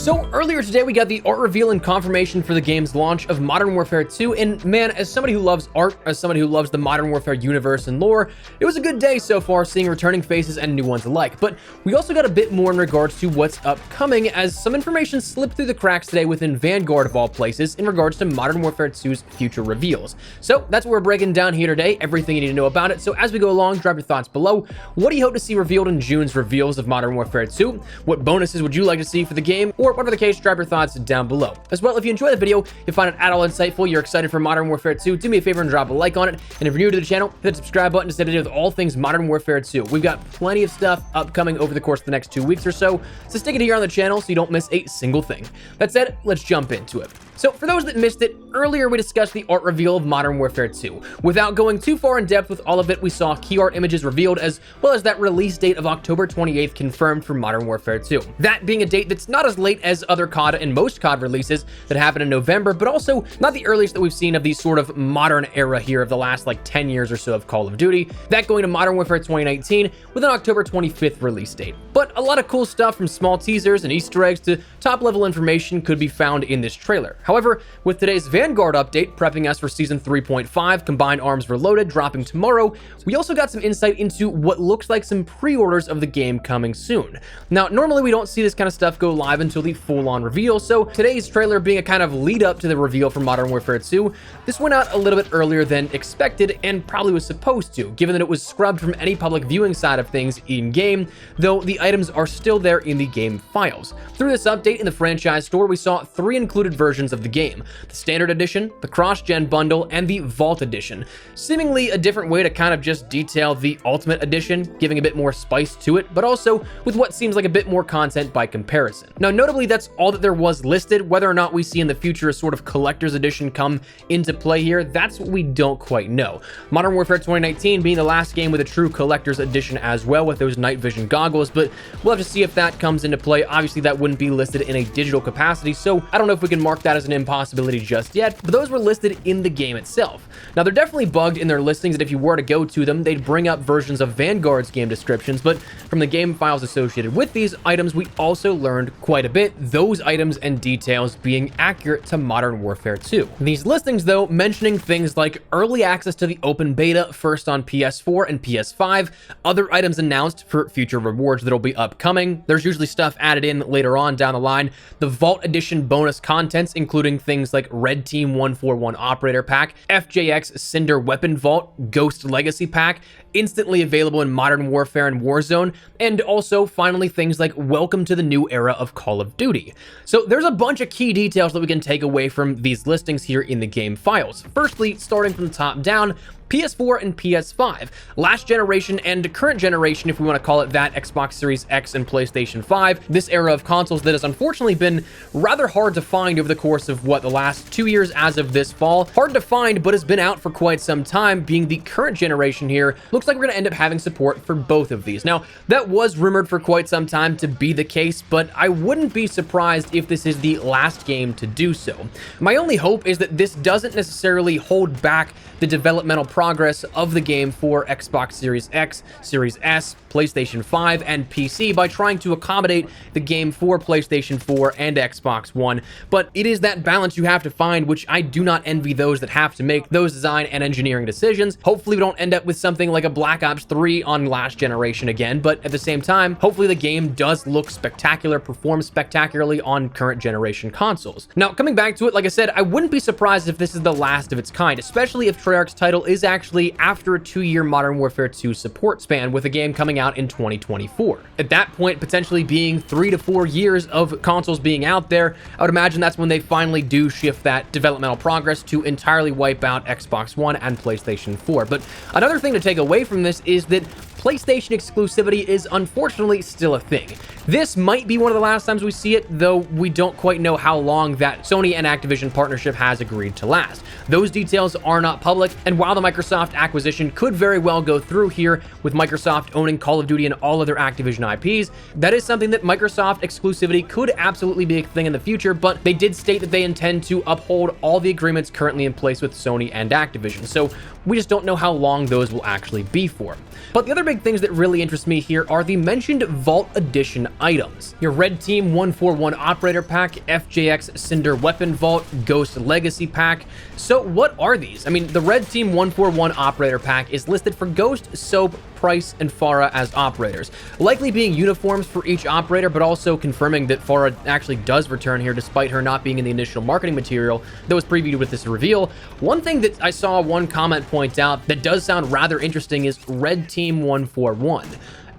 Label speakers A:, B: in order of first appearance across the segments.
A: So earlier today, we got the art reveal and confirmation for the game's launch of Modern Warfare 2, and man, as somebody who loves art, as somebody who loves the Modern Warfare universe and lore, it was a good day so far seeing returning faces and new ones alike. But we also got a bit more in regards to what's upcoming, as some information slipped through the cracks today within Vanguard of all places in regards to Modern Warfare 2's future reveals. So that's what we're breaking down here today, everything you need to know about it. So as we go along, drop your thoughts below. What do you hope to see revealed in June's reveals of Modern Warfare 2? What bonuses would you like to see for the game? Or whatever the case, drop your thoughts down below. As well, if you enjoy the video, you find it at all insightful, you're excited for Modern Warfare 2, do me a favor and drop a like on it. And if you're new to the channel, hit the subscribe button to stay up to date with all things Modern Warfare 2. We've got plenty of stuff upcoming over the course of the next 2 weeks or so stick it here on the channel so you don't miss a single thing. That said, let's jump into it. So for those that missed it, earlier we discussed the art reveal of Modern Warfare 2. Without going too far in depth with all of it, we saw key art images revealed as well as that release date of October 28th confirmed for Modern Warfare 2. That being a date that's not as late as other COD and most COD releases that happen in November, but also not the earliest that we've seen of the sort of modern era here of the last like 10 years or so of Call of Duty. That going to Modern Warfare 2019 with an October 25th release date. But a lot of cool stuff from small teasers and Easter eggs to top level information could be found in this trailer. However, with today's Vanguard update prepping us for Season 3.5, Combined Arms Reloaded, dropping tomorrow, we also got some insight into what looks like some pre-orders of the game coming soon. Now, normally we don't see this kind of stuff go live until the full-on reveal, so today's trailer being a kind of lead up to the reveal for Modern Warfare 2, this went out a little bit earlier than expected and probably was supposed to, given that it was scrubbed from any public viewing side of things in-game, though the items are still there in the game files. Through this update in the franchise store, we saw 3 included versions of the game: the Standard Edition, the Cross-Gen Bundle, and the Vault Edition. Seemingly a different way to kind of just detail the Ultimate Edition, giving a bit more spice to it, but also with what seems like a bit more content by comparison. Now, notably, that's all that there was listed. Whether or not we see in the future a sort of Collector's Edition come into play here, that's what we don't quite know. Modern Warfare 2019 being the last game with a true Collector's Edition as well with those night vision goggles, but we'll have to see if that comes into play. Obviously, that wouldn't be listed in a digital capacity, so I don't know if we can mark that as an impossibility just yet, but those were listed in the game itself. Now, they're definitely bugged in their listings, and if you were to go to them, they'd bring up versions of Vanguard's game descriptions, but from the game files associated with these items, we also learned quite a bit, those items and details being accurate to Modern Warfare 2. These listings, though, mentioning things like early access to the open beta first on PS4 and PS5, other items announced for future rewards that'll be upcoming. There's usually stuff added in later on down the line. The Vault Edition bonus contents, including things like Red Team 141 Operator Pack, FJX Cinder Weapon Vault, Ghost Legacy Pack, instantly available in Modern Warfare and Warzone, and also finally things like Welcome to the New Era of Call of Duty. So there's a bunch of key details that we can take away from these listings here in the game files. Firstly, starting from the top down, PS4 and PS5, last generation and current generation, if we want to call it that, Xbox Series X and PlayStation 5, this era of consoles that has unfortunately been rather hard to find over the course of, the last 2 years as of this fall. Hard to find, but has been out for quite some time, being the current generation here. Looks like we're going to end up having support for both of these. Now, that was rumored for quite some time to be the case, but I wouldn't be surprised if this is the last game to do so. My only hope is that this doesn't necessarily hold back the developmental progress of the game for Xbox Series X, Series S, PlayStation 5, and PC by trying to accommodate the game for PlayStation 4 and Xbox One. But it is that balance you have to find, which I do not envy those that have to make those design and engineering decisions. Hopefully we don't end up with something like a Black Ops 3 on last generation again, but at the same time, hopefully the game does look spectacular, performs spectacularly on current generation consoles. Now, coming back to it, like I said, I wouldn't be surprised if this is the last of its kind, especially if Treyarch's title is actually after a 2-year Modern Warfare 2 support span, with a game coming out in 2024. At that point, potentially being 3 to 4 years of consoles being out there, I would imagine that's when they finally do shift that developmental progress to entirely wipe out Xbox One and PlayStation 4. But another thing to take away from this is that PlayStation exclusivity is unfortunately still a thing. This might be one of the last times we see it, though we don't quite know how long that Sony and Activision partnership has agreed to last. Those details are not public, and while the Microsoft acquisition could very well go through here, with Microsoft owning Call of Duty and all other Activision IPs, that is something that Microsoft exclusivity could absolutely be a thing in the future, but they did state that they intend to uphold all the agreements currently in place with Sony and Activision. So We just don't know how long those will actually be for. But the other big things that really interest me here are the mentioned Vault Edition items. Your Red Team 141 Operator Pack, FJX Cinder Weapon Vault, Ghost Legacy Pack. So what are these? I mean, the Red Team 141 Operator Pack is listed for Ghost, Soap, Price, and Farah as operators, likely being uniforms for each operator, but also confirming that Farah actually does return here despite her not being in the initial marketing material that was previewed with this reveal. One thing that I saw one comment point out that does sound rather interesting is Red Team 141.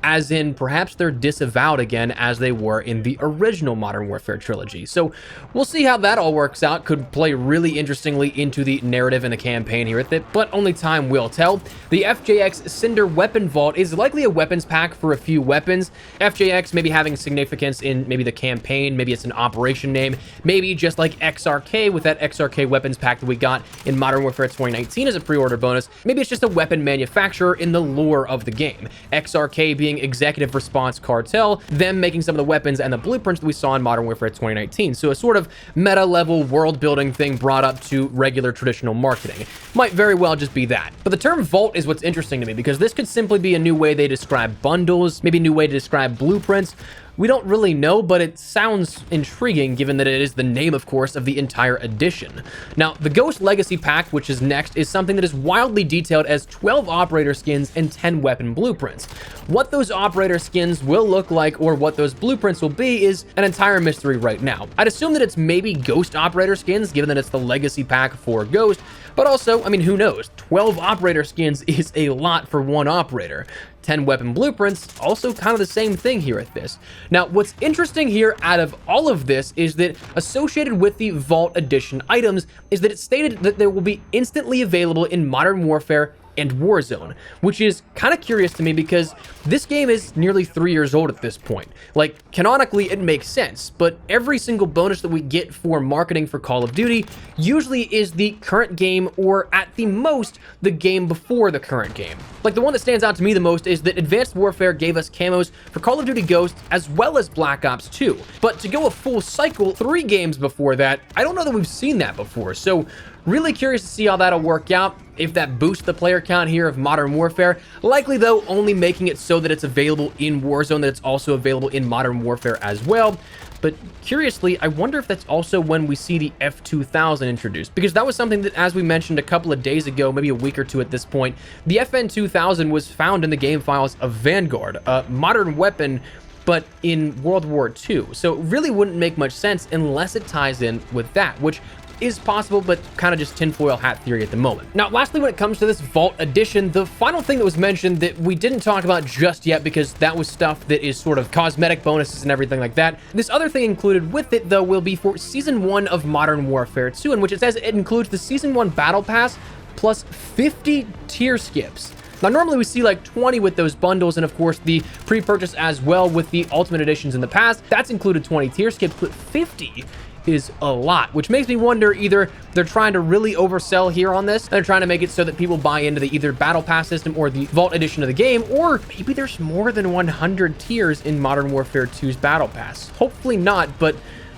A: As in, perhaps they're disavowed again as they were in the original Modern Warfare trilogy. So we'll see how that all works out. Could play really interestingly into the narrative and the campaign here with it, but only time will tell. The FJX Cinder Weapon Vault is likely a weapons pack for a few weapons. FJX maybe having significance in maybe the campaign, maybe it's an operation name, maybe just like XRK with that XRK weapons pack that we got in Modern Warfare 2019 as a pre-order bonus. Maybe it's just a weapon manufacturer in the lore of the game. XRK being Executive Response Cartel, them making some of the weapons and the blueprints that we saw in Modern Warfare 2019. So a sort of meta-level world-building thing brought up to regular traditional marketing. Might very well just be that. But the term Vault is what's interesting to me, because this could simply be a new way they describe bundles, maybe a new way to describe blueprints. We don't really know, but it sounds intriguing given that it is the name, of course, of the entire edition. Now, the Ghost Legacy Pack, which is next, is something that is wildly detailed as 12 operator skins and 10 weapon blueprints. What those operator skins will look like or what those blueprints will be is an entire mystery right now. I'd assume that it's maybe Ghost operator skins, given that it's the Legacy Pack for Ghost, but also, I mean, who knows? 12 operator skins is a lot for one operator. 10 weapon blueprints, also kind of the same thing here at this. Now, what's interesting here out of all of this is that associated with the Vault Edition items is that it's stated that they will be instantly available in Modern Warfare and Warzone, which is kind of curious to me because this game is nearly 3 years old at this point. Like, canonically, it makes sense, but every single bonus that we get for marketing for Call of Duty usually is the current game or, at the most, the game before the current game. Like, the one that stands out to me the most is that Advanced Warfare gave us camos for Call of Duty Ghost as well as Black Ops 2. But to go a full cycle, 3 games before that, I don't know that we've seen that before. So, really curious to see how that'll work out, if that boosts the player count here of Modern Warfare. Likely, though, only making it so that it's available in Warzone, that it's also available in Modern Warfare as well. But curiously, I wonder if that's also when we see the F2000 introduced, because that was something that, as we mentioned a couple of days ago, maybe a week or two at this point, the FN2000 was found in the game files of Vanguard, a modern weapon, but in World War II. So it really wouldn't make much sense unless it ties in with that, which is possible, but kind of just tinfoil hat theory at the moment. Now, lastly, when it comes to this Vault Edition, the final thing that was mentioned that we didn't talk about just yet, because that was stuff that is sort of cosmetic bonuses and everything like that. This other thing included with it, though, will be for Season 1 of Modern Warfare 2, in which it says it includes the Season 1 Battle Pass plus 50 tier skips. Now, normally we see like 20 with those bundles, and of course the pre-purchase as well with the Ultimate Editions in the past. That's included 20 tier skips, but 50 is a lot, which makes me wonder either they're trying to really oversell here on this, and they're trying to make it so that people buy into the either Battle Pass system or the Vault Edition of the game, or maybe there's more than 100 tiers in Modern Warfare 2's Battle Pass. Hopefully not, but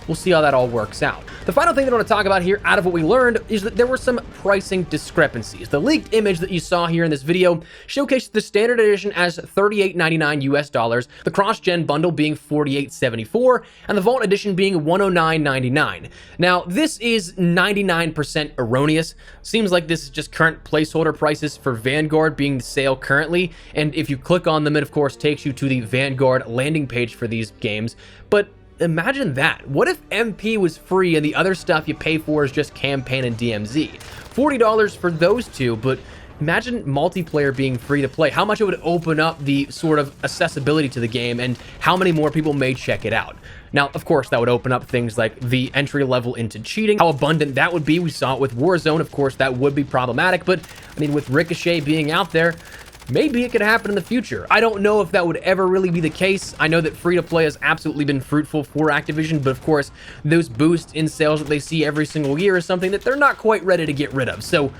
A: we'll see how that all works out. The final thing that I want to talk about here out of what we learned is that there were some pricing discrepancies. The leaked image that you saw here in this video showcased the standard edition as $38.99 US, the cross-gen bundle being $48.74, and the Vault Edition being $109.99. Now, this is 99% erroneous. Seems like this is just current placeholder prices for Vanguard being the sale currently, and if you click on them, it of course takes you to the Vanguard landing page for these games. But imagine that. What if MP was free and the other stuff you pay for is just campaign and DMZ? $40 for those two, but imagine multiplayer being free to play. How much it would open up the sort of accessibility to the game and how many more people may check it out. Now, of course, that would open up things like the entry level into cheating, how abundant that would be. We saw it with Warzone. Of course, that would be problematic, but I mean, with Ricochet being out there, maybe it could happen in the future. I don't know if that would ever really be the case. I know that free-to-play has absolutely been fruitful for Activision, but of course, those boosts in sales that they see every single year is something that they're not quite ready to get rid of. So,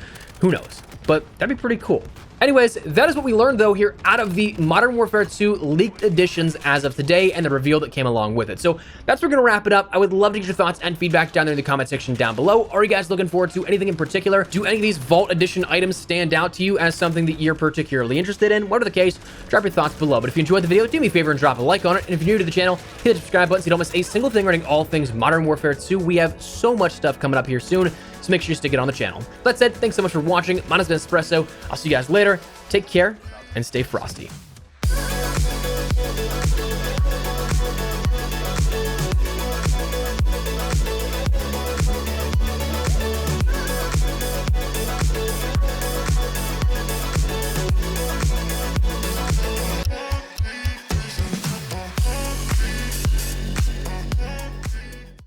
A: who knows? But that'd be pretty cool. Anyways, that is what we learned though here out of the Modern Warfare 2 leaked editions as of today and the reveal that came along with it. So that's where we're going to wrap it up. I would love to get your thoughts and feedback down there in the comment section down below. Are you guys looking forward to anything in particular? Do any of these Vault Edition items stand out to you as something that you're particularly interested in? Whatever the case, drop your thoughts below. But if you enjoyed the video, do me a favor and drop a like on it. And if you're new to the channel, hit the subscribe button so you don't miss a single thing regarding all things Modern Warfare 2. We have so much stuff coming up here soon, so make sure you stick it on the channel. That said, thanks so much for watching. Mine has been Espresso. I'll see you guys later. Take care and stay frosty.